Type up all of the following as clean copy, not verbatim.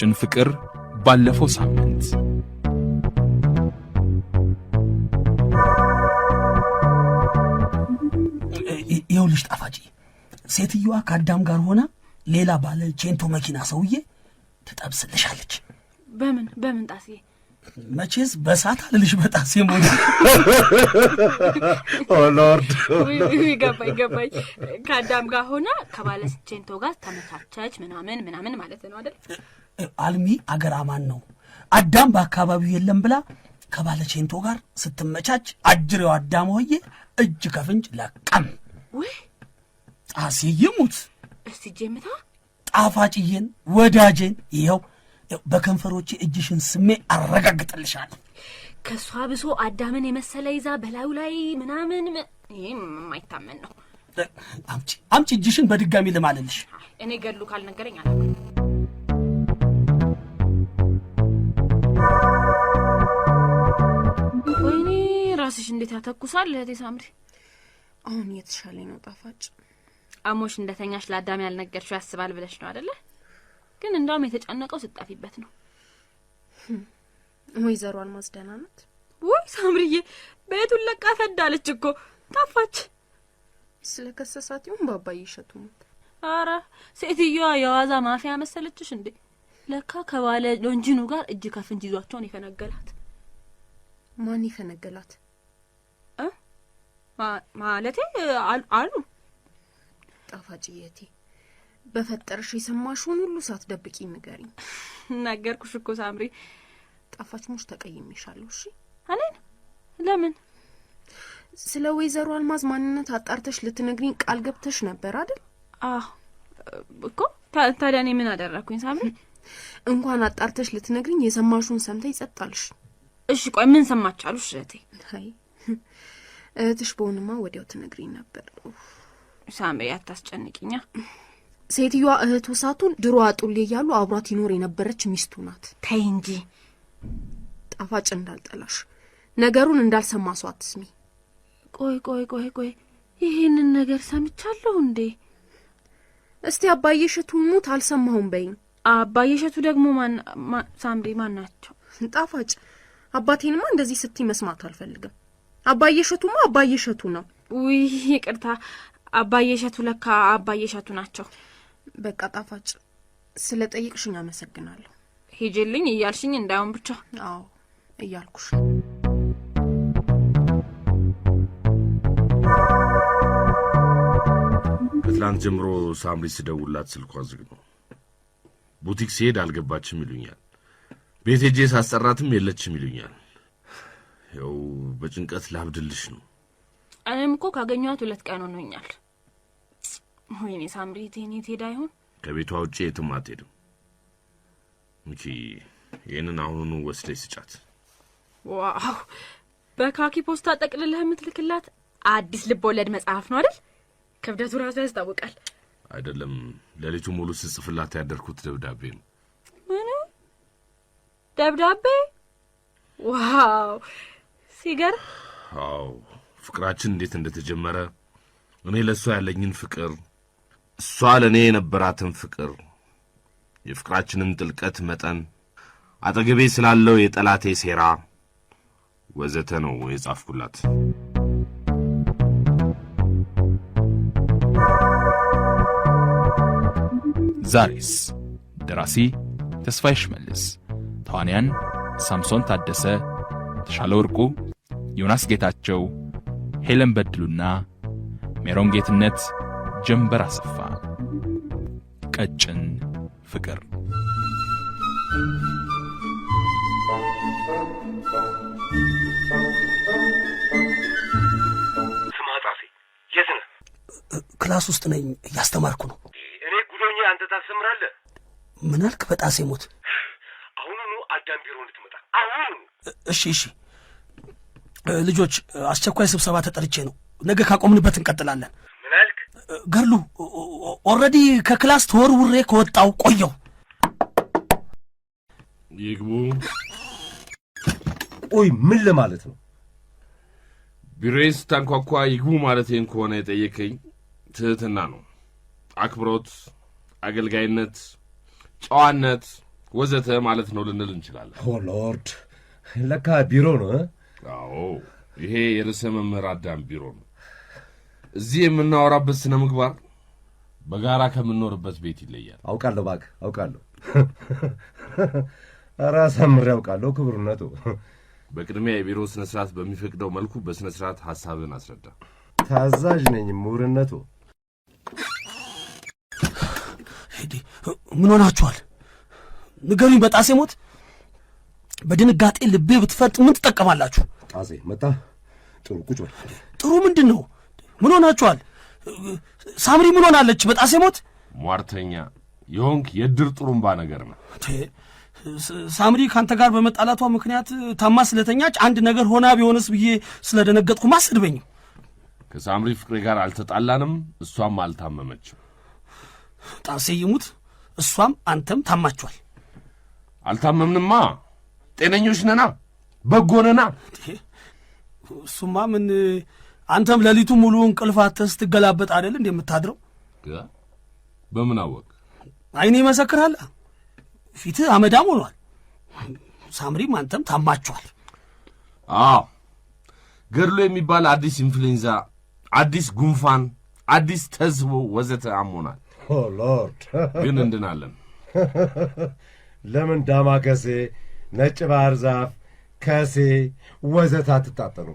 ቀጭን ፍቅር ባለፈው ሳምንት ይኸውልሽ ጣፋጭ ሴትዮዋ ከአዳም ጋር ሆና ሌላ ባለ ቼንቶ መኪና ሰውዬ ትጠብስልሻለች። በምን ጣሴ? መቼስ በሳት አልልሽ በጣሴ ሞት። ኦ ሎርድ ገባኝ። ከአዳም ጋር ሆና ከባለ ቼንቶ ጋር ተመቻቸች ምናምን ማለት ነው አይደል? አልሚ አገር አማን ነው። አዳም በአካባቢው የለም ብላ ከባለ ቼንቶ ጋር ስትመቻች አጅሬው አዳም ሆዬ እጅ ከፍንጅ ለቀም። ወይ ጣሴ ይሙት። እስቲ ጀምታ ጣፋጭዬን ወዳጄን ይኸው በከንፈሮቼ እጅሽን ስሜ አረጋግጥልሻለሁ። ከሷ ብሶ አዳምን የመሰለ ይዛ በላዩ ላይ ምናምን ይሄም የማይታመን ነው። አምጪ እጅሽን በድጋሚ ልማልልሽ። እኔ ገድሉ ካልነገረኝ አላውቅም። ወይኔ ራስሽ እንዴት ያተኩሳል እህቴ ሳምሪ። አሁን የተሻለኝ ነው ጣፋጭ። አሞሽ እንደተኛሽ ለአዳም ያልነገርሽው ያስባል ብለሽ ነው አይደለ? ግን እንዳውም የተጨነቀው ስጣፊበት ነው። ወይዘሮ አልማዝ ደህና ናት? ወይ ሳምሪዬ ቤቱን ለቃ ፈዳለች እኮ ጠፋች። ስለከሰሳት ይሁን ባባዬ እሸቱ ሞት። ኧረ ሴትዮዋ የዋዛ ማፊያ መሰለችሽ እንዴ? ለካ ከባለ ሎንጂኑ ጋር እጅ ከፍንጅ ይዟቸውን የፈነገላት። ማን ይፈነገላት? ማለቴ አሉ። ጣፋጭዬ በፈጠርሽ የሰማሽውን ሁሉ ሳትደብቂ ንገሪኝ። ነገርኩሽ እኮ ሳምሪ። ጣፋጭ ሙሽ ተቀይሜሻለሁ። እሺ አኔን ለምን? ስለ ወይዘሮ አልማዝ ማንነት አጣርተሽ ልትነግሪኝ ቃል ገብተሽ ነበር አይደል? እኮ ታዲያ እኔ ምን አደረኩኝ ሳምሪ? እንኳን አጣርተሽ ልትነግሪኝ የሰማሽውን ሰምተሽ ጸጣልሽ። እሺ ቆይ ምን ሰማቻሉሽ እህቴ? አይ እህትሽ በሆንማ ወዲያው ትነግሪኝ ነበር። ሳምሪ አታስጨንቂኛ። ሴትዮዋ እህቱ ሳቱን ድሮ አጡል እያሉ አብሯት ይኖር የነበረች ሚስቱ ናት። ተይ እንጂ ጣፋጭ እንዳልጠላሽ ነገሩን እንዳልሰማ ሰው አትስሚ። ቆይ ይሄንን ነገር ሰምቻለሁ እንዴ? እስቲ አባዬ እሸቱ ሙት አልሰማሁም በይኝ። አባዬ እሸቱ ደግሞ ሳምሪ ማን ናቸው? ጣፋጭ አባቴንማ እንደዚህ ስትይ መስማት አልፈልግም። አባዬ እሸቱማ አባዬ እሸቱ ነው። ውይ ይቅርታ፣ አባዬ እሸቱ ለካ አባዬ እሸቱ ናቸው። በቃ ጣፋጭ ስለ ጠይቅሽኝ አመሰግናለሁ። ሂጂልኝ እያልሽኝ እንዳይሆን ብቻ። አዎ እያልኩሽ። ከትላንት ጀምሮ ሳምሪ ስደውላት ስልኳ ዝግ ነው። ቡቲክ ሲሄድ አልገባችም ይሉኛል። ቤት ሄጄ ሳስጠራትም የለችም ይሉኛል። ያው በጭንቀት ላብድልሽ ነው። እኔም እኮ ካገኘኋት 2 ቀን ሆኖኛል። ወይኔ ሳምሪ ቴዳ ይሁን ከቤቷ ውጪ የትም አትሄድም። እንኪ ይሄንን አሁኑኑ ወስደሽ ስጫት። ዋው በካኪ ፖስታ ጠቅልለህ የምትልክላት አዲስ ልብ ወለድ መጽሐፍ ነው አይደል? ክብደቱ ራሱ ያስታውቃል። አይደለም ለልጁ ሙሉ ስጽፍላት ያደርኩት ደብዳቤ ነው። ምን ደብዳቤ? ዋው ሲገር። አዎ ፍቅራችን እንዴት እንደተጀመረ፣ እኔ ለሷ ያለኝን ፍቅር፣ እሷ ለኔ የነበራትን ፍቅር፣ የፍቅራችንን ጥልቀት መጠን፣ አጠገቤ ስላለው የጠላቴ ሴራ ወዘተ ነው የጻፍኩላት። ዛሬስ ደራሲ ተስፋዬ ሽመልስ፣ ተዋንያን ሳምሶን ታደሰ፣ ተሻለ ወርቁ፣ ዮናስ ጌታቸው፣ ሄለን በድሉና ሜሮን ጌትነት፣ ጀንበር አሰፋ። ቀጭን ፍቅር። ስማ ጣሴ፣ የት ነህ? ክላስ ውስጥ ነኝ፣ እያስተማርኩ ነው። እኔ ጉዶኛ አንተ ታስተምራለህ? ምን አልክ? በጣሴ ሞት። አሁኑኑ አዳም ቢሮ እንድትመጣ አሁኑኑ። እሺ ልጆች አስቸኳይ ስብሰባ ተጠርቼ ነው። ነገ ካቆምንበት እንቀጥላለን። ምን አልክ? ገርሉ ኦልሬዲ ከክላስ ተወርውሬ ከወጣው ቆየው። ይግቡ። ቆይ ምን ለማለት ነው? ቢሮዬን ስታንኳኳ ይግቡ ማለቴን ከሆነ የጠየቀኝ ትህትና ነው። አክብሮት፣ አገልጋይነት፣ ጨዋነት፣ ወዘተ ማለት ነው ልንል እንችላለን። ኦ ሎርድ፣ ለካ ቢሮ ነው። አዎ ይሄ የርዕሰ መምህር አዳም ቢሮ ነው። እዚህ የምናወራበት ስነ ምግባር በጋራ ከምንኖርበት ቤት ይለያል። አውቃለሁ እባክህ አውቃለሁ። ራስ አምሬ አውቃለሁ ክብርነቱ። በቅድሚያ የቢሮ ስነ ስርዓት በሚፈቅደው መልኩ በስነ ስርዓት ሐሳብን አስረዳ። ታዛዥ ነኝ ምሁርነቱ። ምን ሆናችኋል? ንገሩኝ። በጣሴ ሞት በድንጋጤ ልቤ ብትፈርጥ ምን ትጠቀማላችሁ? ጣሴ መጣ። ጥሩ ቁጭ በል። ጥሩ ምንድን ነው? ምን ሆናችኋል? ሳምሪ ምን ሆናለች? በጣሴ ሞት ሟርተኛ የሆንክ የድር ጥሩምባ ነገር ነው። ሳምሪ ካንተ ጋር በመጣላቷ ምክንያት ታማ ስለተኛች አንድ ነገር ሆና ቢሆንስ ብዬ ስለደነገጥኩ ማስድበኝም። ከሳምሪ ፍቅሬ ጋር አልተጣላንም፣ እሷም አልታመመችም። ጣሴ ይሙት እሷም አንተም ታማችኋል። አልታመምንማ፣ ጤነኞች ነና፣ በጎ ነና። እሱማ ምን አንተም ሌሊቱ ሙሉ እንቅልፍ አጥተህ ስትገላበጥ አይደል እንደምታድረው? በምን አወቅ? አይኔ ይመሰክራል። ፊትህ አመዳም ሆኗል። ሳምሪም አንተም ታማችኋል። አዎ ገድሎ የሚባል አዲስ ኢንፍሉዌንዛ፣ አዲስ ጉንፋን፣ አዲስ ተዝቦ ወዘተ አሞናል። ኦ ሎርድ፣ ግን እንድናለን። ለምን ዳማከሴ፣ ነጭ ባህር ዛፍ፣ ከሴ ወዘተ አትጣጠኑ?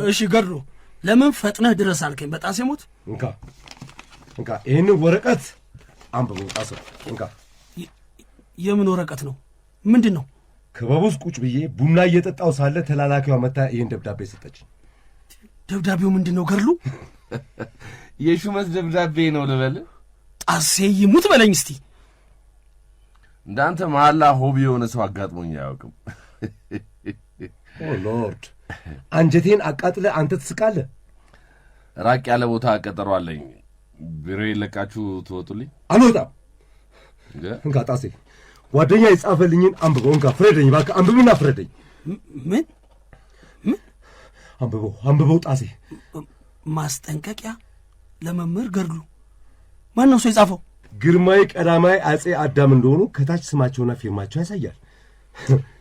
እሺ ገድሎ ለምን ፈጥነህ ድረስ አልከኝ? በጣሴ ሞት እንካ እንካ ይህንን ወረቀት አንብበው ጣሰው። እንካ። የምን ወረቀት ነው? ምንድን ነው? ክበብ ውስጥ ቁጭ ብዬ ቡና እየጠጣው ሳለ ተላላኪዋ መታ ይህን ደብዳቤ ሰጠች። ደብዳቤው ምንድን ነው ገድሉ? የሹመት ደብዳቤ ነው ልበል? ጣሴ ይሙት በለኝ እስቲ። እንዳንተ መሐላ ሆቢ የሆነ ሰው አጋጥሞኝ አያውቅም። ኦ ሎርድ፣ አንጀቴን አቃጥለ አንተ ትስቃለህ። ራቅ ያለ ቦታ ቀጠሮ አለኝ። ቢሮ ይለቃችሁ ትወጡልኝ? አልወጣም። እንካ ጣሴ፣ ጓደኛ የጻፈልኝን አንብበው። እንካ ፍረደኝ እባክህ፣ አንብብና ፍረደኝ። ምን አንብበው ጣሴ። ማስጠንቀቂያ ለመምህር ገድሉ። ማን ነው ሰው የጻፈው? ግርማዊ ቀዳማዊ አጼ አዳም እንደሆኑ ከታች ስማቸውና ፊርማቸው ያሳያል።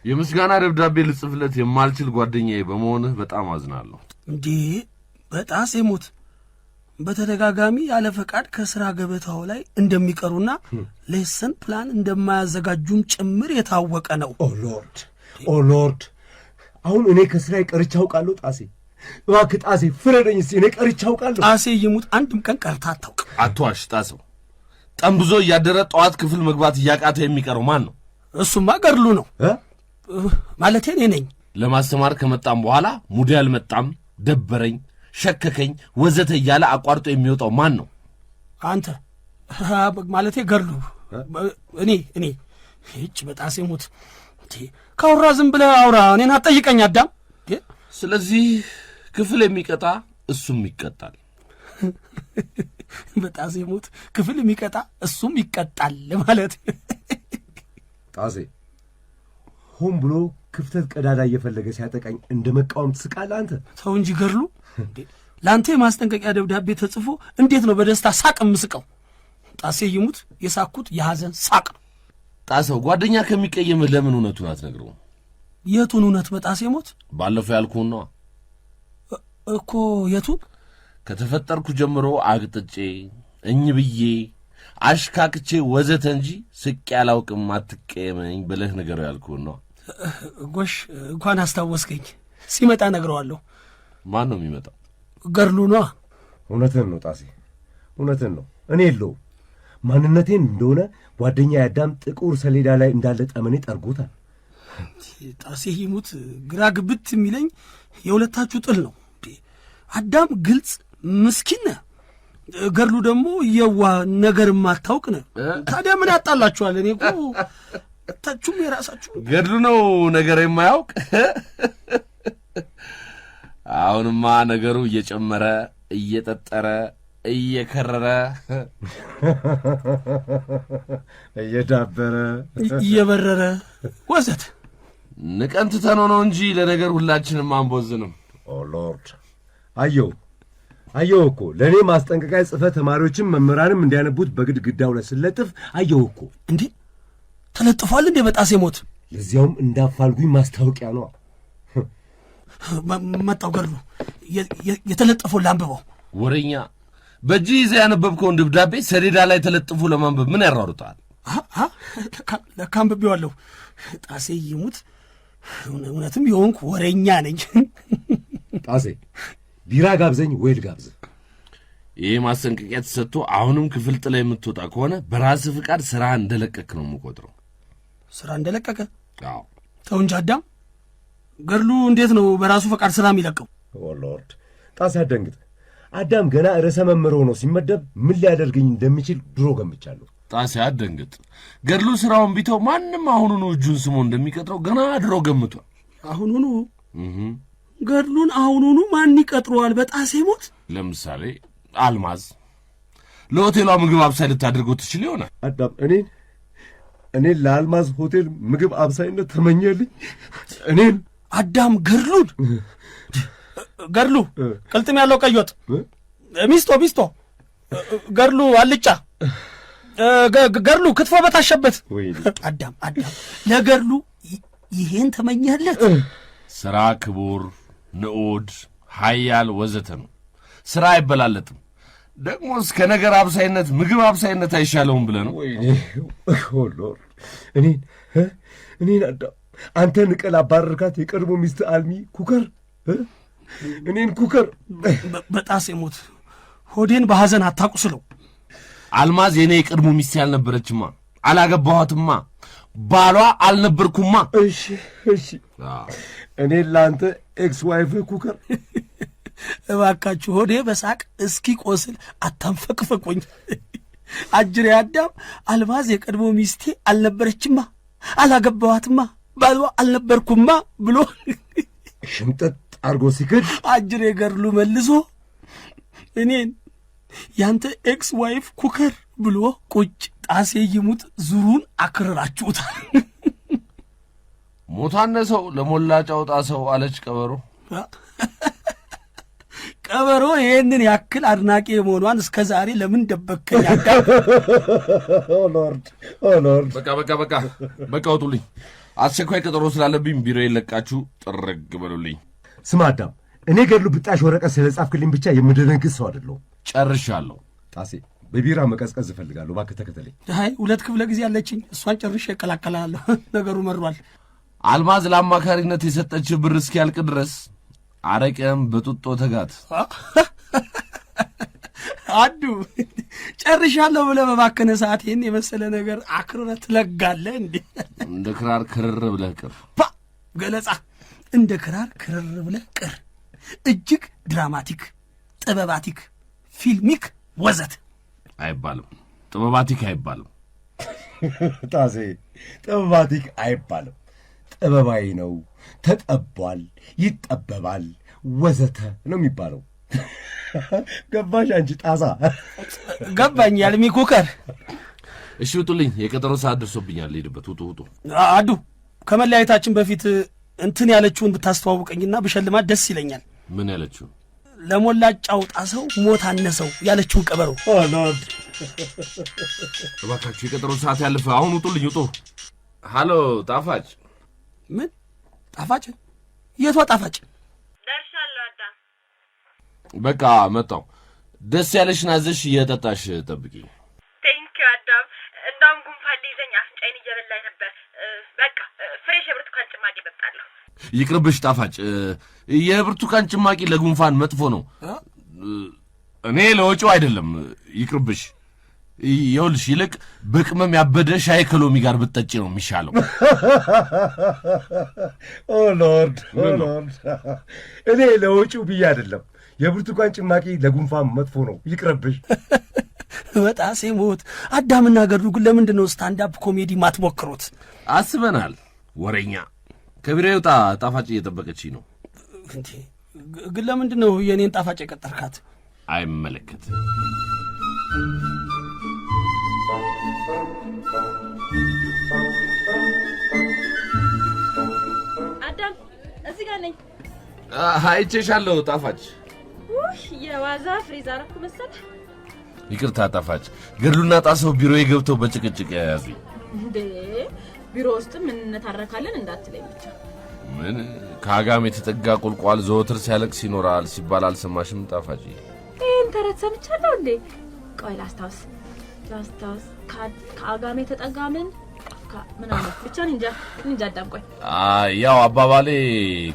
የምስጋና ደብዳቤ ልጽፍለት የማልችል ጓደኛዬ በመሆንህ በጣም አዝናለሁ። እንዴ በጣሴ ሞት በተደጋጋሚ ያለ ፈቃድ ከሥራ ገበታው ላይ እንደሚቀሩና ሌሰን ፕላን እንደማያዘጋጁም ጭምር የታወቀ ነው። ኦ ሎርድ፣ አሁን እኔ ከሥራዬ ቀርቼ አውቃለሁ? ጣሴ እባክህ ጣሴ ፍረደኝ እስቲ። እኔ ቀርቼ አውቃለሁ? ጣሴ ይሙት አንድም ቀን ቀርታ አታውቅ። አትዋሽ ጣሰው። ጠንብዞ እያደረ ጠዋት ክፍል መግባት እያቃተው የሚቀረው ማን ነው? እሱማ ገድሉ ነው። ማለቴ እኔ ነኝ። ለማስተማር ከመጣም በኋላ ሙዲ አልመጣም፣ ደበረኝ፣ ሸከከኝ ወዘተ እያለ አቋርጦ የሚወጣው ማን ነው? አንተ። ማለቴ ገድሉ እኔ እጭ በጣሴ ሞት ካውራ ዝም ብለህ አውራ፣ እኔን አትጠይቀኝ አዳም። ስለዚህ ክፍል የሚቀጣ እሱም ይቀጣል። በጣሴ ሞት ክፍል የሚቀጣ እሱም ይቀጣል ማለት። ጣሴ ሆን ብሎ ክፍተት ቀዳዳ እየፈለገ ሲያጠቃኝ እንደ መቃወም ትስቃለህ አንተ? ተው እንጂ ገድሉ፣ ለአንተ የማስጠንቀቂያ ደብዳቤ ተጽፎ እንዴት ነው በደስታ ሳቅ የምስቀው? ጣሴ ይሙት የሳኩት የሐዘን ሳቅ ነው። ጣሰው ጓደኛ ከሚቀየምህ ለምን እውነቱን አትነግረውም? የቱን እውነት? በጣሴ ሞት ባለፈው ያልኩህን ነዋ እኮ። የቱን? ከተፈጠርኩ ጀምሮ አግጥጬ እኝ ብዬ አሽካክቼ ወዘተ እንጂ ስቄ አላውቅም፣ አትቀየመኝ ብለህ ነገረው ያልኩህን ነዋ። ጎሽ እንኳን አስታወስከኝ። ሲመጣ ነግረዋለሁ። ማን ነው የሚመጣው? ገድሉ ነዋ። እውነትህን ነው ጣሴ፣ እውነትህን ነው። እኔ የለውም ማንነቴን እንደሆነ ጓደኛ ያዳም ጥቁር ሰሌዳ ላይ እንዳለ ጠመኔ ጠርጎታል። ጣሴ ይሙት ግራ ግብት የሚለኝ የሁለታችሁ ጥል ነው። አዳም ግልጽ ምስኪን ነህ፣ ገድሉ ደግሞ የዋ ነገር ማታውቅ ነህ። ታዲያ ምን ያጣላችኋል? እኔ እኮ ታችሁም የራሳችሁ። ገድሉ ነው ነገር የማያውቅ። አሁንማ ነገሩ እየጨመረ እየጠጠረ እየከረረ እየዳበረ እየበረረ ወዘት ንቀን ትተነው ነው እንጂ ለነገር ሁላችንም አንቦዝንም። ኦ ሎርድ፣ አየው አየሁ እኮ ለእኔ ማስጠንቀቂያ ጽፈህ ተማሪዎችም መምህራንም እንዲያነቡት በግድግዳው ላይ ስለጥፍ አየሁ እኮ። እንዴ ተለጥፏል እንዴ በጣሴ ሞት? ለዚያውም እንዳፋልጉኝ ማስታወቂያ ነው። መጣው ገድሉ የተለጠፈውን ላንብበው። ወሬኛ በእጅ ይዘህ ያነበብከውን ደብዳቤ ሰሌዳ ላይ ተለጥፎ ለማንበብ ምን ያሯሩጣል? ለካ አንብቤዋለሁ። ጣሴ ይሙት እውነትም የሆንኩ ወሬኛ ነኝ። ጣሴ ቢራ ጋብዘኝ ወይ ልጋብዝህ? ይህ ማስጠንቀቂያ ተሰጥቶ አሁንም ክፍል ጥላ የምትወጣ ከሆነ በራስህ ፍቃድ ሥራ እንደለቀክ ነው የምቆጥረው። ሥራ እንደለቀቀ? አዎ። ተው እንጂ አዳም። ገድሉ እንዴት ነው በራሱ ፈቃድ ሥራ የሚለቀው? ኦ ሎርድ! ጣሴ አትደንግጥ። አዳም ገና ርዕሰ መምህር ሆኖ ሲመደብ ምን ሊያደርገኝ እንደሚችል ድሮ ገምቻለሁ። ጣሴ አትደንግጥ። ገድሉ ሥራውን ቢተው ማንም አሁኑኑ እጁን ስሞ እንደሚቀጥረው ገና ድሮ ገምቷል። አሁኑኑ? ገድሉን አሁኑኑ ማን ይቀጥረዋል በጣሴ ሞት? ለምሳሌ አልማዝ ለሆቴሏ ምግብ አብሳይ ልታደርገው ትችል ይሆናል። አዳም እኔን ለአልማዝ ሆቴል ምግብ አብሳይነት ተመኘልኝ? እኔን? አዳም ገድሉ ቅልጥም ያለው ቀይ ወጥ፣ ሚስቶ ገድሉ አልጫ፣ ገድሉ ክትፎ በታሸበት። አዳም ለገድሉ ይሄን ተመኘለት? ሥራ ክቡር፣ ንዑድ፣ ኃያል ወዘተ ነው። ሥራ አይበላለጥም። ደግሞ እስከ ነገር አብሳይነት ምግብ አብሳይነት አይሻለውም ብለህ ነው? ሎርድ! እኔን አዳም አንተ ንቀል አባረርካት የቀድሞ ሚስት አልሚ ኩከር፣ እኔን ኩከር። በጣሴ ሞት ሆዴን በሐዘን አታቁስለው። አልማዝ የእኔ የቀድሞ ሚስት ያልነበረችማ፣ አላገባኋትማ፣ ባሏ አልነበርኩማ። እሺ እኔን ለአንተ ኤክስ ዋይፍህ ኩከር። እባካችሁ ሆዴ በሳቅ እስኪ ቆስል አታንፈቅፈቁኝ። አጅሬ አዳም አልማዝ የቀድሞ ሚስቴ አልነበረችማ፣ አላገባኋትማ፣ ባሏ አልነበርኩማ ብሎ ሽምጠጥ አርጎ ሲክድ አጅሬ ገድሉ መልሶ እኔን ያንተ ኤክስ ዋይፍ ኩከር ብሎ ቁጭ። ጣሴ ይሙት ዙሩን አክርራችሁታል። ሞታነሰው ለሞላጫ ወጣ ሰው አለች ቀበሮ። ቀበሮ ይሄንን ያክል አድናቂ የመሆኗን እስከ ዛሬ ለምን ደበከኝ? ሎርድ! በቃ ውጡልኝ። አስቸኳይ ቀጠሮ ስላለብኝ ቢሮ የለቃችሁ ጥርግ በሉልኝ። ስማ አዳም፣ እኔ ገድሉ ብጣሽ ወረቀት ስለ ጻፍክልኝ ብቻ የምደነግጥ ሰው አይደለሁም። ጨርሻለሁ። ጣሴ በቢራ መቀዝቀዝ እፈልጋለሁ። እባክህ ተከተለኝ። አይ 2 ክፍለ ጊዜ አለችኝ፣ እሷን ጨርሼ እቀላቀላለሁ። ነገሩ መሯል። አልማዝ ለአማካሪነት የሰጠች ብር እስኪያልቅ ድረስ አረቄም በጡጦ ተጋት። አዱ ጨርሻለሁ ብለህ በባከነ ሰዓት ይህን የመሰለ ነገር አክርረህ ትለጋለህ እንዴ? እንደ ክራር ክርር ብለህ ቅር። ገለጻ እንደ ክራር ክርር ብለህ ቅር። እጅግ ድራማቲክ፣ ጥበባቲክ፣ ፊልሚክ ወዘት አይባልም። ጥበባቲክ አይባልም። ጣሴ ጥበባቲክ አይባልም። ጥበባዊ ነው። ተጠቧል፣ ይጠበባል፣ ወዘተ ነው የሚባለው። ገባሽ አንቺ ጣሳ? ገባኝ ያልሚ ኩከር። እሺ ውጡልኝ፣ የቀጠሮ ሰዓት ደርሶብኛል። ልሄድበት። ውጡ። አዱ ከመለያየታችን በፊት እንትን ያለችውን ብታስተዋውቀኝና ብሸልማት ደስ ይለኛል። ምን ያለችው? ለሞላጫው ጣሰው ሞት አነሰው ያለችውን ቀበሮ። ሎርድ! እባካችሁ የቀጠሮ ሰዓት ያለፈ። አሁን ውጡልኝ፣ ውጡ። ሃሎ ጣፋጭ። ምን ጣፋጭ? የቷ ጣፋጭ? ደርሻለሁ አዳም። በቃ መጣሁ። ደስ ያለሽን አዘሽ እየጠጣሽ ጠብቂ። ቴንኪው አዳም። እንዳውም ጉንፋን ሊይዘኝ አፍንጫዬን እየበላኝ ነበር። በቃ ፍሬሽ የብርቱካን ጭማቂ እጠጣለሁ። ይቅርብሽ ጣፋጭ። የብርቱካን ጭማቂ ለጉንፋን መጥፎ ነው። እኔ ለወጪው አይደለም። ይቅርብሽ። ይኸውልሽ ይልቅ በቅመም ያበደ ሻይ ከሎሚ ጋር ብትጠጪ ነው የሚሻለው። ሎርድ! እኔ ለወጪው ብዬ አይደለም። የብርቱካን ጭማቂ ለጉንፋን መጥፎ ነው። ይቅርብሽ። በጣሴ ሞት አዳምና ገድሉ ግን ለምንድን ነው ስታንዳፕ ኮሜዲ ማትሞክሩት? አስበናል። ወሬኛ ከቢሮ ይውጣ። ጣፋጭ እየጠበቀችኝ ነው። እንዴ ግን ለምንድን ነው የእኔን ጣፋጭ የቀጠርካት? አይመለከትም። አዳም እዚህ ጋር ነኝ። አይቼሻለሁ ጣፋጭ። የዋዛ ፍሪዝ አረኩ መሰለ። ይቅርታ ጣፋጭ፣ ገድሉና ጣሰው ቢሮዬ ገብተው በጭቅጭቅ ያያዙኝ። እንዴ ቢሮ ውስጥ ምን እንታረካለን እንዳትለኝ ብቻ። ምን ከአጋም የተጠጋ ቁልቋል ዘወትር ሲያለቅስ ይኖራል ሲባል አልሰማሽም ጣፋጭ? ይህን ተረት ሰምቻለሁ እንዴ? ቆይ ላስታውስ። ከአጋም የተጠጋ ምን አለ ብቻ እንጃ አዳምቆኝ። ያው አባባሌ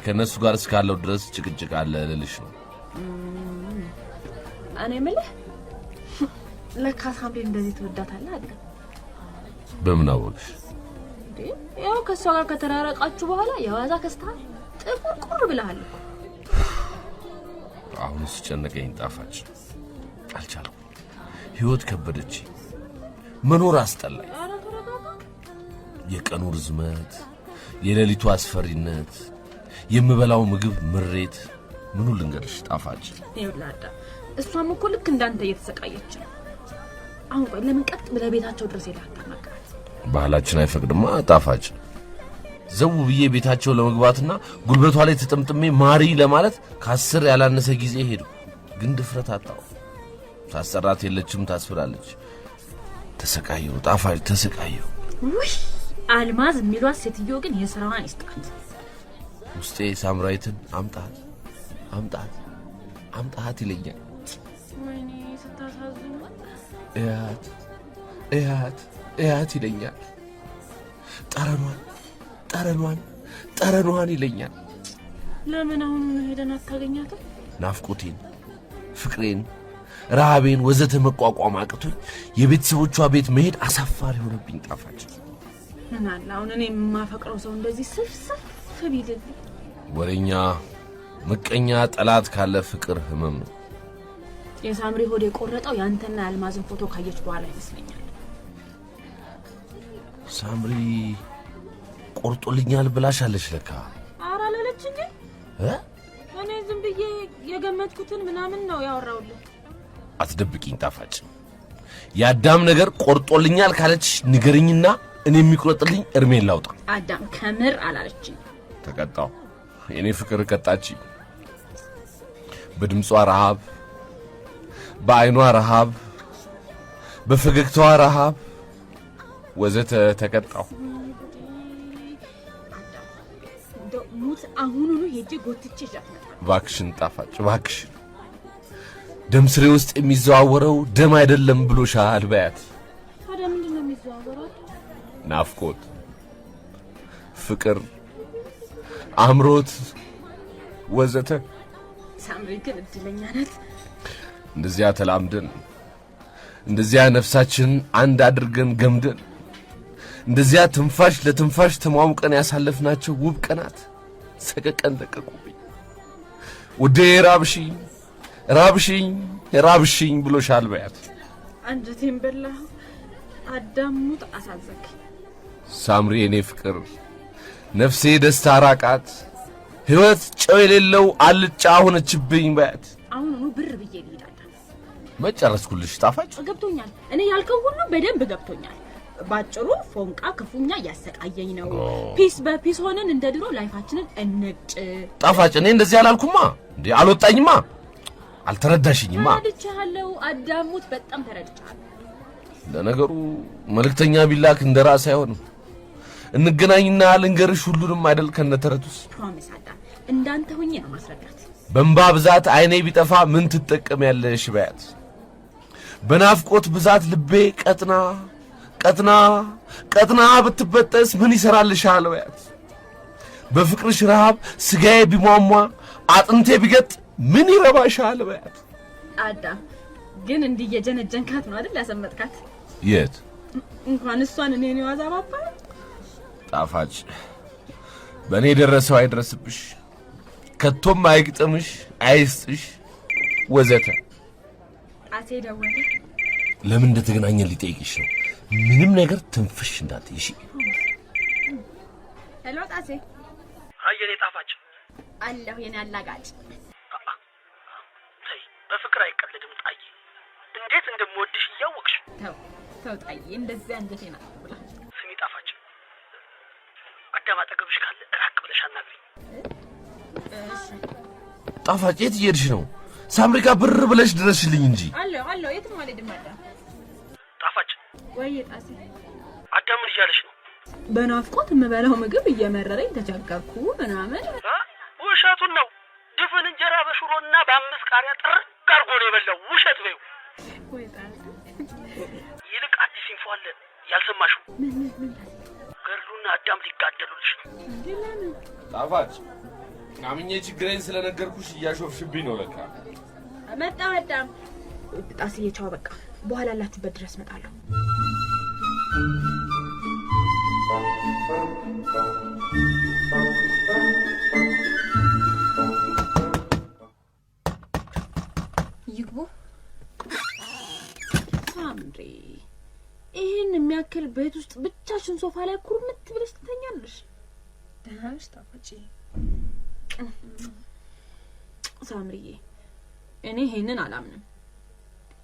ከነሱ ጋር እስካለው ድረስ ጭቅጭቅ አለ ልልሽ ነው። እኔ የምልህ ለካ ሳምሪ እንደዚህ ትወዳታለህ አይደል? በምን አወቅሽ? እንዴ ያው ከሷ ጋር ከተራረቃችሁ በኋላ የዋዛ ከስተሃል ጥቁር ቁር ብለሃል እኮ። አሁን ሲጨነቀኝ ጣፋጭ አልቻልኩም። ህይወት ከበደች፣ መኖር አስጠላኝ። የቀኑ ርዝመት፣ የሌሊቱ አስፈሪነት፣ የምበላው ምግብ ምሬት፣ ምኑ ልንገርሽ ጣፋጭ? ይውላዳ እሷም እኮ ልክ እንዳንተ እየተሰቃየች ነው። አሁን ቆይ ለምን ቀጥ ብለህ ቤታቸው ድረስ ሄደህ አታናግራት? ባህላችን አይፈቅድማ ጣፋጭ። ዘው ብዬ ቤታቸው ለመግባትና ጉልበቷ ላይ ተጠምጥሜ ማሪ ለማለት ከ10 ያላነሰ ጊዜ ሄዱ። ግን ድፍረት አጣሁ። ታሰራት የለችም ታስብላለች። ተሰቃየሁ ጣፋጭ ተሰቃየሁ። ውይ አልማዝ የሚሏት ሴትዮ ግን የሥራዋን ይስጣት። ውስጤ ሳምራዊትን አምጣት አምጣት አምጣት ይለኛል። ወይኔ ስታሳዝን። እያት እያት እያት ይለኛል። ጠረኗን ጠረኗን ጠረኗን ይለኛል። ለምን አሁን ሄደን አታገኛትም? ናፍቆቴን፣ ፍቅሬን፣ ረሃቤን ወዘተ መቋቋም አቅቶኝ የቤተሰቦቿ ቤት መሄድ አሳፋሪ ሆነብኝ ጣፋጭ። ምን አለ አሁን እኔ የማፈቅረው ሰው እንደዚህ ስፍስፍ ቢልልኝ። ወሬኛ፣ ምቀኛ፣ ጠላት ካለ ፍቅር ህመም ነው። የሳምሪ ሆድ የቆረጠው ያንተና የአልማዝን ፎቶ ካየች በኋላ ይመስለኛል። ሳምሪ ቆርጦልኛል ብላሻለች ለካ። ኧረ አላለችኝ። እኔ ዝም ብዬ የገመትኩትን ምናምን ነው ያወራውልህ። አትደብቂኝ ጣፋጭ። የአዳም ነገር ቆርጦልኛል ካለች ንገርኝና እኔ የሚቆርጥልኝ እርሜን ላውጣ። አዳም ከምር አላለችኝ። ተቀጣው። የኔ ፍቅር ቀጣችኝ። በድምጿ ረሃብ፣ በአይኗ ረሃብ፣ በፈገግታዋ ረሃብ ወዘተ ተቀጣው። ሙት አሁኑኑ ሄጄ ጎትቼ ይዣት መጣ። እባክሽን ጣፋጭ እባክሽን። ደም ስሬ ውስጥ የሚዘዋወረው ደም አይደለም ብሎሻል በያት። ታዲያ ምንድን ነው የሚዘዋወረው? ናፍቆት፣ ፍቅር፣ አምሮት ወዘተ። ሳምሪ ግን እድለኛ ናት። እንደዚያ ተላምደን፣ እንደዚያ ነፍሳችን አንድ አድርገን ገምደን፣ እንደዚያ ትንፋሽ ለትንፋሽ ተሟሙቀን ያሳለፍናቸው ውብ ቀናት ሰቀቀን ለቀቁብኝ። ውዴ ራብሽኝ ራብሽኝ ራብሽኝ ብሎሻል በያት። አንጀቴን በላህ። አዳሙት አሳዘክ። ሳምሪ የኔ ፍቅር፣ ነፍሴ ደስታ ራቃት፣ ሕይወት ጨው የሌለው አልጫ ሆነችብኝ በያት። አሁኑኑ ብር ብዬ ልሄዳለሁ። መጨረስኩልሽ ጣፋጭ። ገብቶኛል። እኔ ያልከው ሁሉ በደንብ ገብቶኛል። ባጭሩ ፎንቃ ክፉኛ እያሰቃየኝ ነው። ፒስ በፒስ ሆነን እንደ ድሮ ላይፋችንን እንጭ። ጣፋጭ እኔ እንደዚህ አላልኩማ እንዴ፣ አልወጣኝማ፣ አልተረዳሽኝማ። ተረድቻለሁ አዳሙት፣ በጣም ተረድቻለሁ። ለነገሩ መልእክተኛ ቢላክ እንደራስ አይሆንም። እንገናኝና ልንገርሽ ሁሉንም አይደል ከነተረቱስ። ፕሮሚስ አዳም፣ እንዳንተ ሆኜ ነው ማስረዳት። በእንባ ብዛት አይኔ ቢጠፋ ምን ትጠቀሚያለሽ በያት። በናፍቆት ብዛት ልቤ ቀጥና ቀጥና ቀጥና ብትበጠስ ምን ይሰራልሻል በያት። በፍቅርሽ ረሃብ ስጋዬ ቢሟሟ አጥንቴ ቢገጥ ምን ይረባሻል በያት። አዳም ግን እንዲህ የጀነጀንካት ነው አይደል ያሰመጥካት? የት እንኳን እሷን እኔን የዋዛ ባባ። ጣፋጭ በእኔ ደረሰው አይድረስብሽ፣ ከቶም አይግጥምሽ አይስጥሽ ወዘተ። ጣሴ ደወለ። ለምን እንደተገናኘን ሊጠይቅሽ ነው። ምንም ነገር ትንፍሽ እንዳትይ እሺ? ሄሎ ጣሴ። አየኔ ጣፋጭ አለሁ የኔ አላጋጭ። ተይ በፍቅር አይቀልድም ጣይ። እንዴት እንደምወድሽ እያወቅሽ። ተው ጣይ፣ እንደዚህ አንጀቴን አትብላ። ስሚ ጣፋጭ፣ አዳም አጠገብሽ ካለ ራቅ ብለሽ አናግሪኝ። እሺ ጣፋጭ የት እየሄድሽ ነው? ሳምሪካ ብር ብለሽ ድረስልኝ እንጂ። አለ የትም አልሄድም። አዳም ጣፋጭ ወይ ጣሴ አዳም ምን እያለሽ ነው? በናፍቆት የምበላው ምግብ እየመረረኝ ተቸገርኩ ምናምን። ውሸቱን ነው። ድፍን እንጀራ በሽሮና በ5 ቃሪያ ጥርቅ አድርጎ ነው የበላው። ውሸት ነው። ወይ ጣሴ ይልቅ አዲስ ኢንፎ አለ ያልሰማሽው። ምን ገርሉና አዳም ሊጋደሉልሽ ነው። ጣፋጭ አምኜ ችግሬን ስለነገርኩሽ እያሾፍሽብኝ ነው ለካ። መጣ አዳም። ጣስዬ ቻው በቃ በኋላ ያላችሁበት ድረስ እመጣለሁ። ይግቡ። ሳምሪ ይሄን የሚያክል ቤት ውስጥ ብቻሽን ሶፋ ላይ ኩርምት ብለሽ ትተኛለሽ? ደህና ነሽ ጣፋጭ? ሳምሪዬ እኔ ይሄንን አላምንም።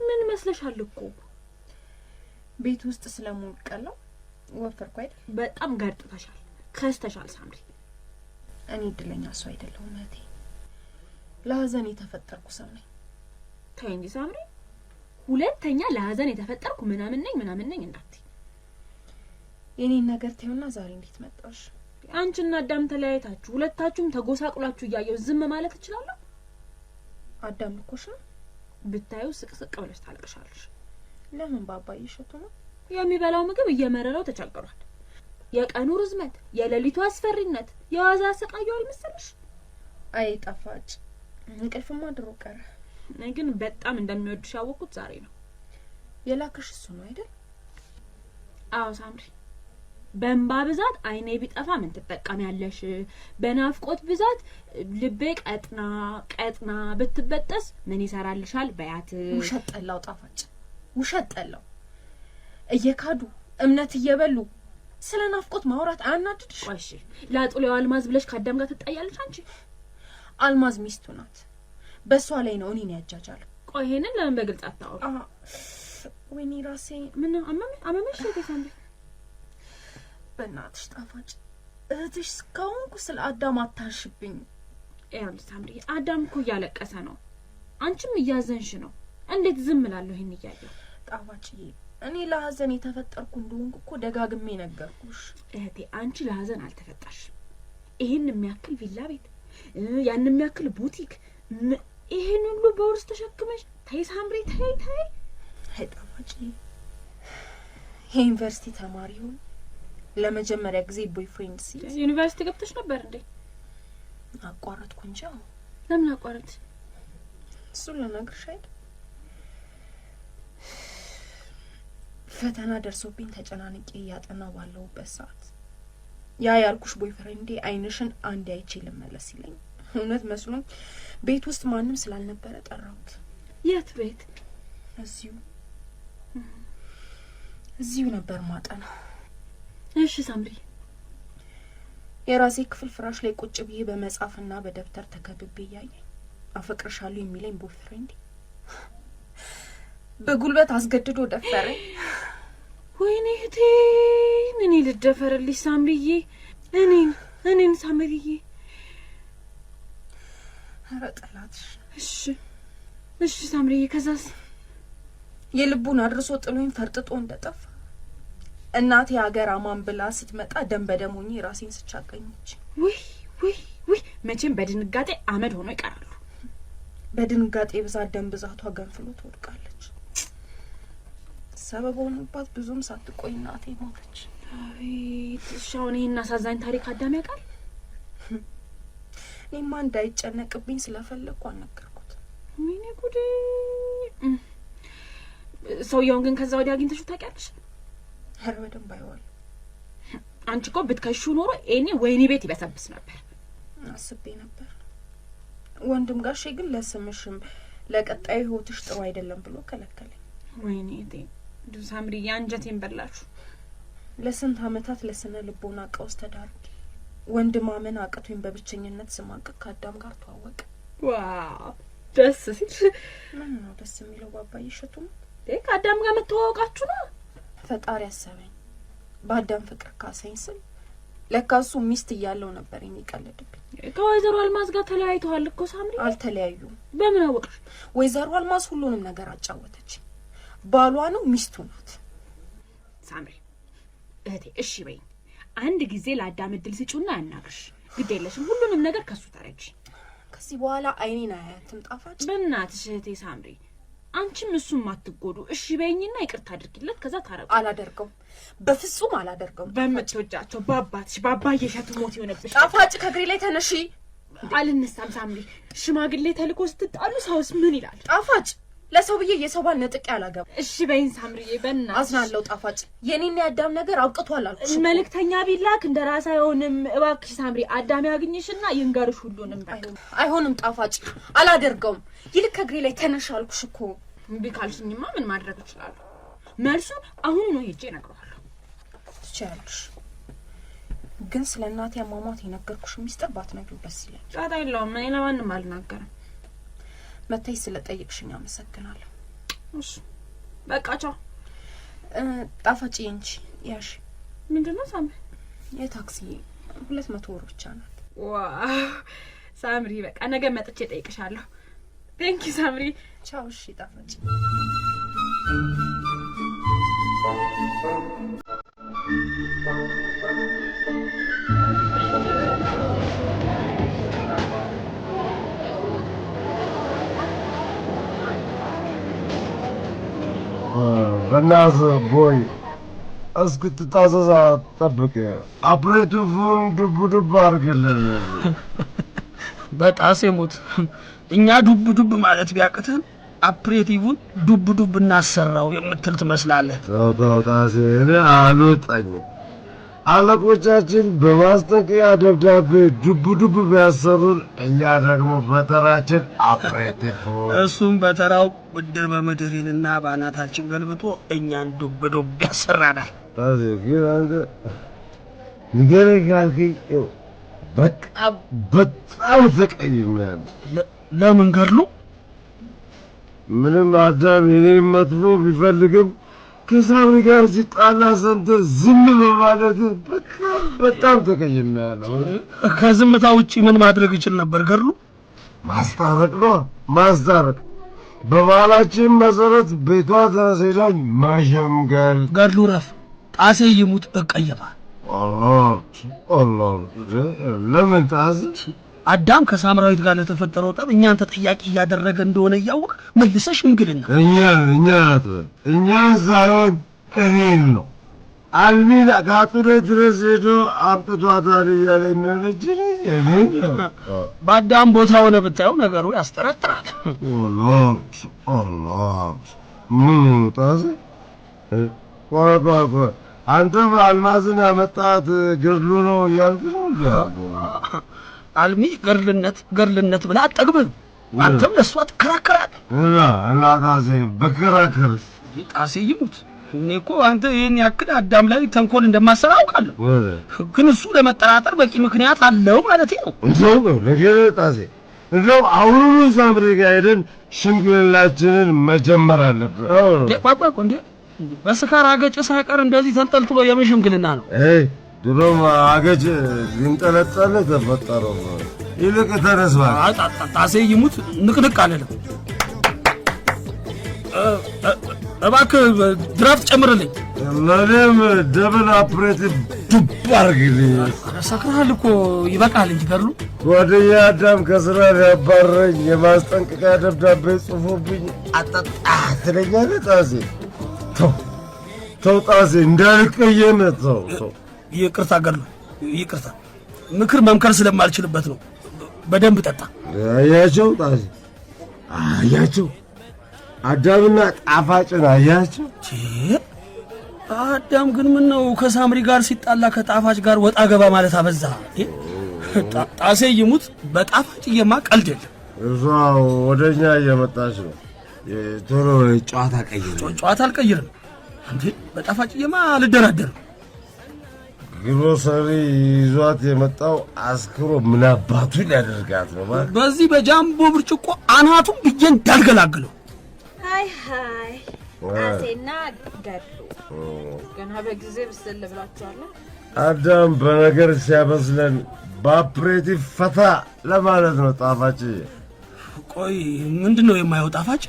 ምን መስለሻል እኮ ቤት ውስጥ ስለሞቀለው ወፈርኩ አይደል? በጣም ገርጥተሻል፣ ከስተሻል ሳምሪ። እኔ እድለኛ ሰው አይደለሁም እህቴ። ለሀዘን የተፈጠርኩ ሰው ነኝ። ተይ እንጂ ሳምሪ፣ ሁለተኛ ለሀዘን የተፈጠርኩ ምናምን ነኝ እንዳትይ። የኔን ነገር ተይውና ዛሬ እንዴት መጣሽ? አንቺና አዳም ተለያይታችሁ ሁለታችሁም ተጎሳቁላችሁ እያየሁ ዝም ማለት እችላለሁ? አዳም ልኮሽ ነው? ብታዩ ስቅስቅ ብለሽ ታለቅሻለሽ። ለምን ባባዬ እሸቱ ነው? የሚበላው ምግብ እየመረረው ተቸግሯል። የቀኑ ርዝመት፣ የሌሊቱ አስፈሪነት የዋዛ ሰቃየዋል መሰለሽ? አይ ጣፋጭ፣ እንቅልፍማ ድሮ ቀረ። እኔ ግን በጣም እንደሚወድሽ ያወቅኩት ዛሬ ነው። የላከሽ እሱ ነው አይደል? አዎ ሳምሪ፣ በእንባ ብዛት አይኔ ቢጠፋ ምን ትጠቀሚያለሽ? በናፍቆት ብዛት ልቤ ቀጥና ብትበጠስ ምን ይሰራልሻል? በያት። ውሸት ጠላው ጣፋጭ፣ ውሸት ጠላው። እየካዱ እምነት እየበሉ ስለ ናፍቆት ማውራት አያናድድሽ? ቆይ እሺ፣ ላጡሌው አልማዝ ብለሽ ከአዳም ጋር ትጣያለሽ አንቺ? አልማዝ ሚስቱ ናት። በሷ ላይ ነው እኔን ያጃጃል። ቆይ ይሄንን ለምን በግልጽ አታወሪ? ወይኔ ራሴ ምን አመመሽ? ሳምሪ በእናትሽ ጣፋጭ፣ እህትሽ እስካሁን ስለ አዳም አታሽብኝ። ያንቺ ሳምሪ፣ አዳም እኮ እያለቀሰ ነው፣ አንቺም እያዘንሽ ነው። እንዴት ዝም እላለሁ ይሄን እያየሁ? ጣፋጭዬ፣ እኔ ለሀዘን የተፈጠርኩ እንደሆንኩ እኮ ደጋግሜ ነገርኩሽ። እህቴ፣ አንቺ ለሀዘን አልተፈጠርሽም። ይሄን የሚያክል ቪላ ቤት፣ ያን የሚያክል ቡቲክ፣ ይሄን ሁሉ በውርስ ተሸክመሽ ተይ ሳምሪ፣ ተይ። አይ ጣፋጭዬ፣ የዩኒቨርሲቲ ተማሪ ሆን ለመጀመሪያ ጊዜ ቦይፍሬንድ ሲይዝ ዩኒቨርሲቲ ገብተሽ ነበር እንዴ? አቋረጥኩ እንጂ። ለምን አቋረጥሽ? እሱን ልነግርሽ አይደል? ፈተና ደርሶብኝ ተጨናንቄ እያጠናሁ ባለሁበት ሰዓት ያ ያልኩሽ ቦይፍሬንዴ አይንሽን አንዴ አይቼ ልመለስ ይለኝ። እውነት መስሎኝ ቤት ውስጥ ማንም ስላልነበረ ጠራሁት። የት ቤት? እዚሁ ነበር ማጠና። እሺ ሳምሪ፣ የራሴ ክፍል ፍራሽ ላይ ቁጭ ብዬ በመጻፍና በደብተር ተከብቤ እያየኝ አፈቅርሻለሁ የሚለኝ ቦይፍሬንዴ በጉልበት አስገድዶ ደፈረኝ። ወይኔ እህቴ፣ እኔ ልደፈርልሽ ሳምሪዬ? እኔን ሳምሪዬ? ኧረ ጠላትሽ። እሺ ሳምሪዬ፣ ከዛስ? የልቡን አድርሶ ጥሎኝ ፈርጥጦ እንደጠፋ እናቴ ሀገር አማን ብላ ስትመጣ ደም በደም ሆኜ ራሴን ስቻገኘች። ውይ መቼም በድንጋጤ አመድ ሆኖ ይቀራሉ። በድንጋጤ ብዛት ደም ብዛቷ ገንፍሎ ትወድቃለች። ሰበብ ሆኖባት ብዙም ሳትቆይ እናቴ ሞተች። አቤት! ሻውን ይሄን አሳዛኝ ታሪክ አዳም ያውቃል? እኔማ እንዳይጨነቅብኝ ስለፈለግኩ አልነገርኩት። ወይኔ ጉዴ! ሰውየውን ግን ከዛ ወዲያ አግኝተሽው ታውቂያለሽ? ኧረ በደንብ አይዋል። አንቺ እኮ ብትከሹ ኖሮ እኔ ወይኔ ቤት ይበሰብስ ነበር። አስቤ ነበር። ወንድም ጋሼ ግን ለስምሽም ለቀጣዩ ህይወትሽ ጥሩ አይደለም ብሎ ከለከለኝ። ወይኔ ሳምሪ፣ አንጀቴን በላችሁ። ለስንት አመታት ለስነ ልቦና ቀውስ ተዳርጌ ወንድማመን አቅቶኝ በብቸኝነት ስማቀቅ ከአዳም ጋር ተዋወቀ። ዋው ደስ ሲል! ምን ነው ደስ የሚለው ባባዬ እሸቱ? ከአዳም ጋር መተዋወቃችሁ ነው? ፈጣሪ አሰበኝ። በአዳም ፍቅር ካሰኝ ስል ለካሱ ሚስት እያለው ነበር የሚቀልድብኝ። ከወይዘሮ አልማዝ ጋር ተለያይተዋል እኮ ሳምሪ። አልተለያዩም። በምን አወቅሽ? ወይዘሮ አልማዝ ሁሉንም ነገር አጫወተች። ባሏ ነው ሚስቱ ናት። ሳምሪ እህቴ እሺ በይኝ። አንድ ጊዜ ለአዳም እድል ስጪውና ያናግርሽ። ግድ የለሽም ሁሉንም ነገር ከሱ ተረጂ። ከዚህ በኋላ አይኔን አያትም ጣፋጭ። በእናትሽ እህቴ ሳምሪ አንቺም እሱም አትጎዱ። እሺ በይኝና ይቅርታ አድርጊለት ከዛ ታረቁ። አላደርገው፣ በፍጹም አላደርገው። በመጥቶጃቸው ባባትሽ ባባዬ ሸቱ ሞት ይሆነብሽ። ጣፋጭ ከግሬ ላይ ተነሺ። አልነሳም ሳምሪ። ሽማግሌ ተልኮ ስትጣሉ ሰውስ ምን ይላል? ጣፋጭ ለሰው ብዬ የሰው ባል ነጥቄ አላገባ። እሺ በይን ሳምሪዬ በእናትሽ። አዝናለሁ ጣፋጭ። የኔና የአዳም ነገር አብቅቷል አልኩሽ። መልእክተኛ ቢላክ እንደራሳ አይሆንም። እባክሽ ሳምሪ አዳም ያግኝሽና ይንገርሽ ሁሉንም። አይሆንም ጣፋጭ፣ አላደርገውም። ይልቅ ከግሬ ላይ ተነሽ አልኩሽ እኮ። እምቢ ካልሽኝማ ምን ማድረግ እችላለሁ? መልሱ አሁን ነው ሄጄ እነግረዋለሁ። ትችያለሽ፣ ግን ስለ እናቴ አሟሟት የነገርኩሽ ሚስጥር ባትነግሪው ደስ ይላል። ጣጣ የለውም። እኔ ለማንም አልናገርም። መተይ ስለጠየቅሽኝ አመሰግናለሁ። እሺ በቃ ቻው። ጣፋጭ እንጂ ያሽ ምንድነው ሳምሪ? የታክሲ 200 ብር ብቻ ናት። ዋው ሳምሪ በቃ ነገ መጥቼ እጠይቅሻለሁ። ቴንክ ዩ ሳምሪ። ቻው። እሺ ጣፋጭ። በእናትህ ቦይ እስክትታዘዝ ጠብቅ። አፕሬቲቭን ዱብ ዱብ አድርግልን። በጣሴ ሞት እኛ ዱብ ዱብ ማለት ቢያቅተን አፕሬቲቭን ዱብ ዱብ እናሰራው የምትል ትመስላለህ። ተው ጣሴ፣ እኔ አልወጣኝም። አለቆቻችን በማስጠንቀቂያ ደብዳቤ ዱብ ዱብ ቢያሰሩን እኛ ደግሞ በተራችን አፕሬቲቭ፣ እሱም በተራው ብድር በምድር ይልና ባናታችን ገልብጦ እኛን ዱብ ዱብ ያሰራናል። ጣሴ ግን አንተ ንገረኝ ካልከኝ በጣም ተቀይሜያለሁ። ለምን ገድሉ? ምንም አዳም የኔን መጥፎ ቢፈልግም ከሳምሪ ጋር ሲጣላ ሰምተህ ዝም በማለት በጣም ተቀይሜያለሁ። ከዝምታ ውጪ ምን ማድረግ ይችል ነበር ገድሉ? ማስታረቅ ነው፣ ማስታረቅ። በባህላችን መሰረት ቤቷ ድረስ ሄዳኝ መሸምገል። ገድሉ ረፍ። ጣሴ ይሙት እቀየማ። ለምን ጣሴ? አዳም ከሳምራዊት ጋር ለተፈጠረው ጠብ እኛን ተጠያቂ እያደረገ እንደሆነ እያወቅ መልሰሽ ሽምግልና። እኛን ሳይሆን እኔን ነው። አልሚን ከአጥሬ ድረስ ሄዶ አምጥቷታል እያለኝ ነው እንጂ እኔን ነው። በአዳም ቦታ ሆነ ብታየው ነገሩ ያስጠረጥራል። ምን ጣሴ? ቆይ አንተም አልማዝን ያመጣት ገድሉ ነው እያልክ ነው? አልሚ ገድልነት ብላ አጠግብህ አንተም ለሷ ትከራከራለህ። እና ጣሴ በከራከር ጣሴ ይሙት እኔ እኮ አንተ ይሄን ያክል አዳም ላይ ተንኮል እንደማሰራ አውቃለሁ። ግን እሱ ለመጠራጠር በቂ ምክንያት አለው ማለት ነው። እንደው ጣሴ እንደው አሁኑኑ ሳምሪ ጋር ሄደን ሽምግልናችንን መጀመር አለብን። ቋቋ እንዴ በስካር አገጭ ሳይቀር እንደዚህ ተንጠልጥሎ የምን ሽምግልና ነው? ድሮም አገጭ ሊንጠለጠል ተፈጠረው። ይልቅ ተነስ እባክህ። ጣሴ ይሙት ንቅንቅ አለለም። እባክህ ድራፍት ጨምርልኝ። ለእኔም ደብል አፕሬቲቭ ዱብ አድርግልኝ። ሰክረሃል እኮ ይበቃል እንጂ ገድሉ። ጓደኛ አዳም ከስራ ሊያባረኝ የማስጠንቀቂያ ደብዳቤ ጽፎብኝ አጠጣ ትለኛለህ ጣሴ? ተው ጣሴ እንዳልቀየም ተው። ይቅርታ ገድሉ ይቅርታ። ምክር መምከር ስለማልችልበት ነው። በደንብ ጠጣ። አያቸው ጣሴ አያቸው አዳምና ጣፋጭን አያቸው። አዳም ግን ምን ነው ከሳምሪ ጋር ሲጣላ ከጣፋጭ ጋር ወጣ ገባ ማለት አበዛ። ጣሴ ይሙት በጣፋጭዬማ ቀልድ የለም። እሷ ወደኛ እየመጣች ነው። ቶሎ ጨዋታ ቀይር። ጨዋታ አልቀይርም እንዴ በጣፋጭዬማ አልደራደርም። ግሮሰሪ ይዟት የመጣው አስክሮ ምን አባቱ ሊያደርጋት ነው? በዚህ በጃምቦ ብርጭቆ አናቱን ብዬ እንዳልገላግለው። ሃይ ጣሴና ገድሉ ገና በጊዜ ብስል ብላችኋል። አዳም በነገር ሲያበስለን በአፕሬቲቭ ፈታ ለማለት ነው። ጣፋጭ ቆይ ምንድነው የማየው ጣፋጭ?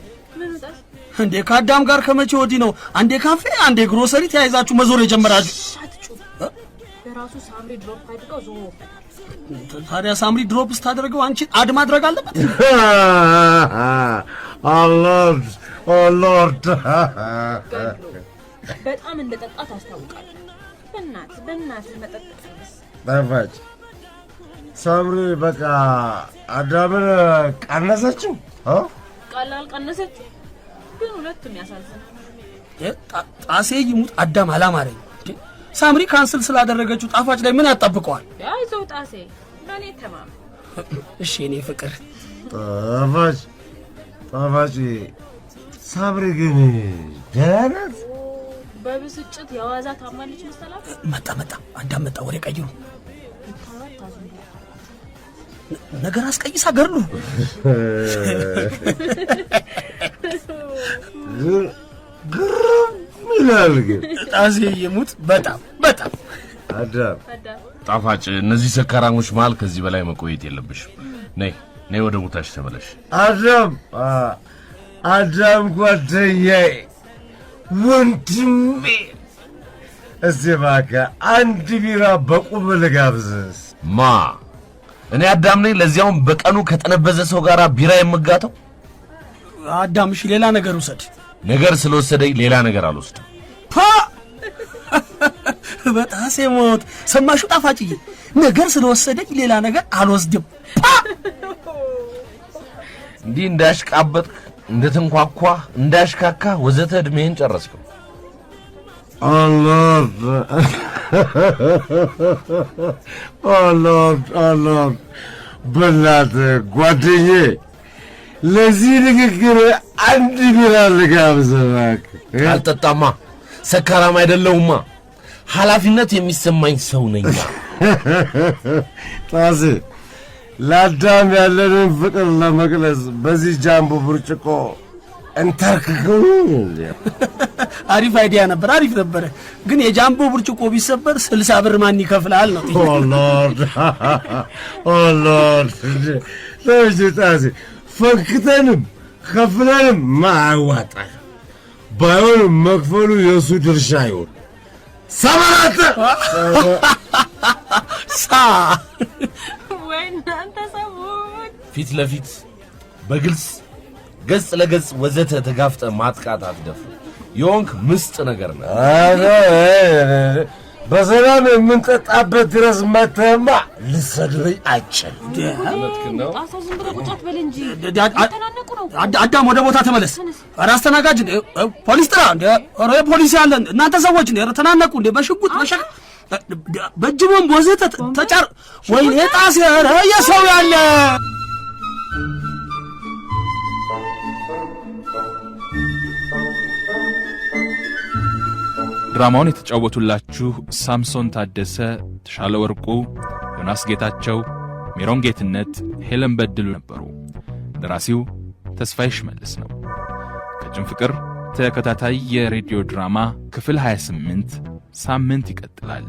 እንዴ ከአዳም ጋር ከመቼ ወዲህ ነው አንዴ ካፌ አንዴ ግሮሰሪ ተያይዛችሁ መዞር የጀመራችሁ? በራሱ ሳምሪ ድሮፕ አድርገው ዞሮ ታዲያ ሳምሪ ድሮፕ ስታደርገው አንቺ አድ ማድረግ አለበት? አሎርድ አሎርድ በጣም እንደጠጣ ታስታውቃለህ። በእናት መጠጥ ጣፋጭ ሳምሪ በቃ አዳምን ቀነሰችው። ቀላል ቀነሰችው፣ ግን ሁለቱም ያሳዝናል። ጣሴ ይሙት አዳም አላማረኝ። ሳምሪ ካንስል ስላደረገችው ጣፋጭ ላይ ምን ያጣብቀዋል? አይዞህ ጣሴ ለኔ ተማም። እሺ እኔ ፍቅር ጣፋጭ ሳምሪ ግን ደህና ናት? በብስጭት የዋዛ ታማለች መሰላት። መጣ አዳም መጣ። ወሬ ቀይሩ። ነገር አስቀይሳ ገርሉ ግርም ይላል። ግን ጣሴ ይሙት በጣም አዳም ጣፋጭ፣ እነዚህ ሰካራሞች መሃል ከዚህ በላይ መቆየት የለብሽም። ነይ ወደ ቦታሽ ተመለሽ። አዳም ጓደኛዬ፣ ወንድሜ፣ እስቲ እባክህ አንድ ቢራ በቁም ልጋብዝህ። እኔ አዳም ነኝ? ለዚያውም በቀኑ ከጠነበዘ ሰው ጋር ቢራ የምጋተው? አዳም እሺ ሌላ ነገር ውሰድ። ነገር ስለወሰደኝ ሌላ ነገር አልወስድም። በጣሴ ሞት ሰማሹ ጣፋጭዬ? ነገር ስለወሰደኝ ሌላ ነገር አልወስድም። እንዲህ እንዳሽቃበጥክ እንደተንኳኳ እንዳሽካካ ወዘተ እድሜን ጨረስከው። አሎርድ በእናትህ ጓደኛዬ፣ ለዚህ ንግግር አንድ ቢራ ልጋብዝህ እባክህ። አልጠጣማ፣ ሰካራም አይደለሁማ፣ ኃላፊነት የሚሰማኝ ሰው ነኝ። ጣሴ፣ ለአዳም ያለንን ፍቅር ለመግለጽ በዚህ ጃምቦ ብርጭቆ እንተርክከው። አሪፍ አይዲያ ነበር፣ አሪፍ ነበረ። ግን የጃምቦ ብርጭቆ ቢሰበር 60 ብር ማን ይከፍላል ነው? ኦሎርድ ለዚህ ጣሴ ፈንክተንም ከፍለንም ማያዋጣ ባይሆን መክፈሉ የእሱ ድርሻ ይሆን። ሰማራተ ወይናንተ ሰዎች ፊት ለፊት በግልጽ ገጽ ለገጽ ወዘተ ተጋፍጠ ማጥቃት አትደፍር። የሆንክ ምስጥ ነገር ነው። በሰላም የምንጠጣበት ድረስ መተማ ልሰድበኝ አይችልም። አዳም ወደ ቦታ ተመለስ። ኧረ አስተናጋጅ፣ ፖሊስ ጥራ። ኧረ ፖሊስ ያለን እናንተ ሰዎች ተናነቁ። በሽጉጥ በእጅቦም ወዘተ ተጫር። ወይኔ ጣሴ፣ ኧረ የሰው ያለ ድራማውን የተጫወቱላችሁ ሳምሶን ታደሰ፣ ተሻለ ወርቁ፣ ዮናስ ጌታቸው፣ ሜሮን ጌትነት፣ ሄለን በድሉ ነበሩ። ደራሲው ተስፋዬ ሽመልስ ነው። ቀጭን ፍቅር ተከታታይ የሬዲዮ ድራማ ክፍል 28 ሳምንት ይቀጥላል።